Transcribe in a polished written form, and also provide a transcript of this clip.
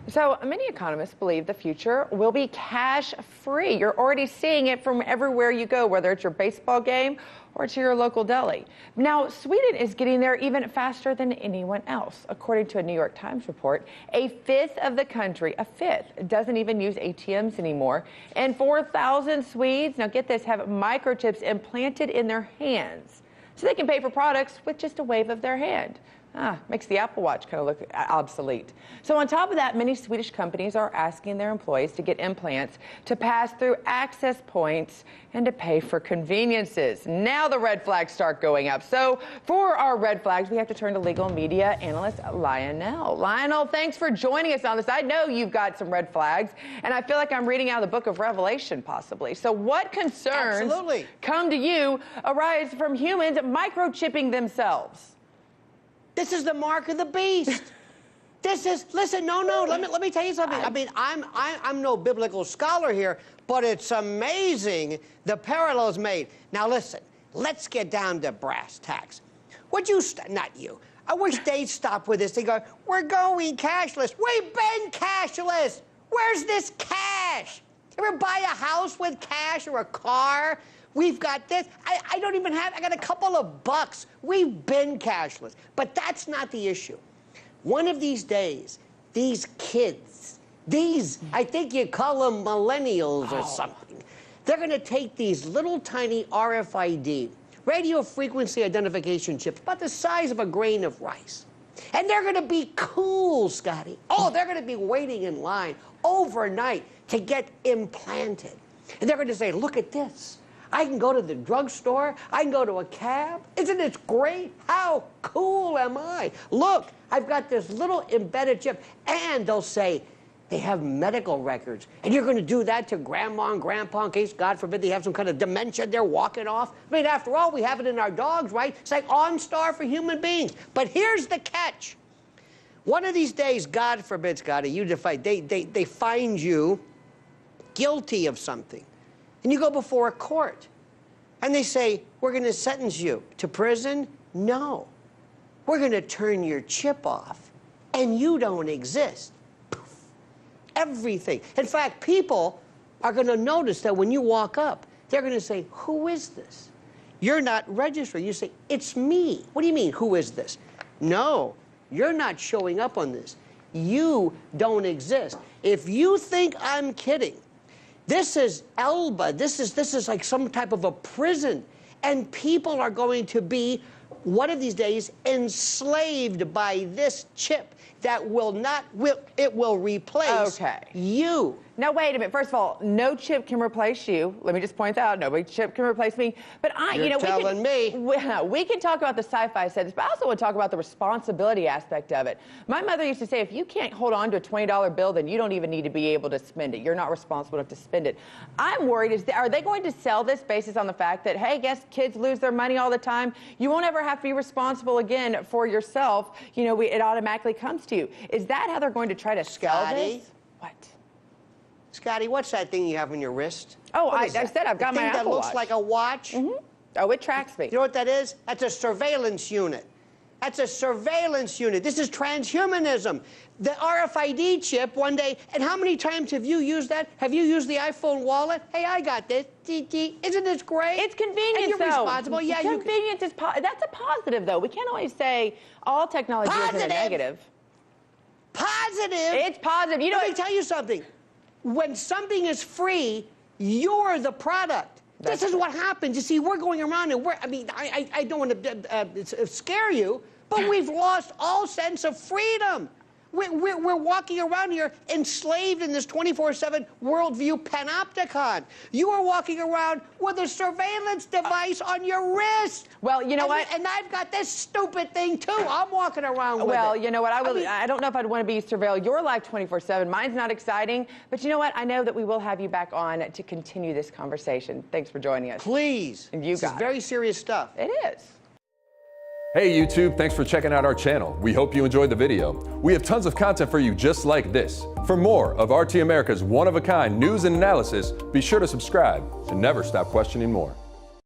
So many economists believe the future will be cash-free. You're already seeing it from everywhere you go, whether it's your baseball game or to your local deli. Now, Sweden is getting there even faster than anyone else. According to a New York Times report, a fifth of the country, doesn't even use ATMs anymore. And 4,000 Swedes, now get this, have microchips implanted in their hands so they can pay for products with just a wave of their hand. Makes the Apple Watch kind of look obsolete. So on top of that, many Swedish companies are asking their employees to get implants to pass through access points and to pay for conveniences. Now the red flags start going up. So for our red flags, we have to turn to legal media analyst Lionel. Lionel, thanks for joining us on this. I know you've got some red flags, and I feel like I'm reading out of the book of Revelation, possibly. So what concerns come to you arise from humans microchipping themselves? This is the mark of the beast. Listen, no, let me tell you something. I mean, I'm no biblical scholar here, but it's amazing the parallels made. Now listen, let's get down to brass tacks. Would you, not you, I wish they'd stop with this. They go, we're going cashless. We've been cashless. Where's this cash? Ever buy a house with cash or a car? We've got this. I don't even have, I got a couple of bucks. We've been cashless. But that's not the issue. One of these days, these kids, I think you call them millennials or something, they're going to take these little tiny RFID, radio frequency identification chips, about the size of a grain of rice. And they're going to be cool, Scotty. Oh, they're going to be waiting in line overnight to get implanted. And they're going to say, look at this. I can go to the drugstore. I can go to a cab. Isn't it great? How cool am I? Look, I've got this little embedded chip. And they'll say they have medical records. And you're going to do that to grandma and grandpa in case, God forbid, they have some kind of dementia they're walking off. I mean, after all, we have it in our dogs, right? It's like OnStar for human beings. But here's the catch. One of these days, God forbid, Scotty, they find you guilty of something. And you go before a court, and they say, we're going to sentence you to prison? No. We're going to turn your chip off, and you don't exist. Poof. Everything. In fact, people are going to notice that when you walk up, they're going to say, who is this? You're not registered. You say, it's me. What do you mean, who is this? No, you're not showing up on this. You don't exist. If you think I'm kidding, this is Elba. This is like some type of a prison. And people are going to be, one of these days, enslaved by this chip that it will replace you. Now, wait a minute. First of all, no chip can replace you. Let me just point that out. No chip can replace me. But You're telling me. We can talk about the sci-fi sense, but I also want to talk about the responsibility aspect of it. My mother used to say, if you can't hold on to a $20 bill, then you don't even need to be able to spend it. You're not responsible enough to spend it. I'm worried, are they going to sell this basis on the fact that, hey, guess kids lose their money all the time? You won't ever have to be responsible again for yourself. You know, it automatically comes to you. Is that how they're going to try to sell this? What? Scotty, what's that thing you have on your wrist? Oh, I said I've got my Apple Watch. The thing that looks like a watch? Mm-hmm. Oh, it tracks me. You know what that is? That's a surveillance unit. That's a surveillance unit. This is transhumanism. The RFID chip one day, and how many times have you used that? Have you used the iPhone wallet? Hey, I got this. Isn't this great? It's convenience, and you're though. Responsible. Yeah, convenience is that's a positive, though. We can't always say all technology is a negative. Positive? It's positive. You know, let me tell you something. When something is free, you're the product. This is what happens. You see, we're going around and I don't want to scare you, but we've lost all sense of freedom. We're walking around here enslaved in this 24/7 worldview panopticon. You are walking around with a surveillance device on your wrist. Well, you know what? And I've got this stupid thing, too. I'm walking around with it. Well, you know what? I don't know if I'd want to be surveil your life 24/7. Mine's not exciting. But you know what? I know that we will have you back on to continue this conversation. Thanks for joining us. Please. And this is very serious stuff. It is. Hey YouTube, thanks for checking out our channel. We hope you enjoyed the video. We have tons of content for you just like this. For more of RT America's one-of-a-kind news and analysis, be sure to subscribe to never stop questioning more.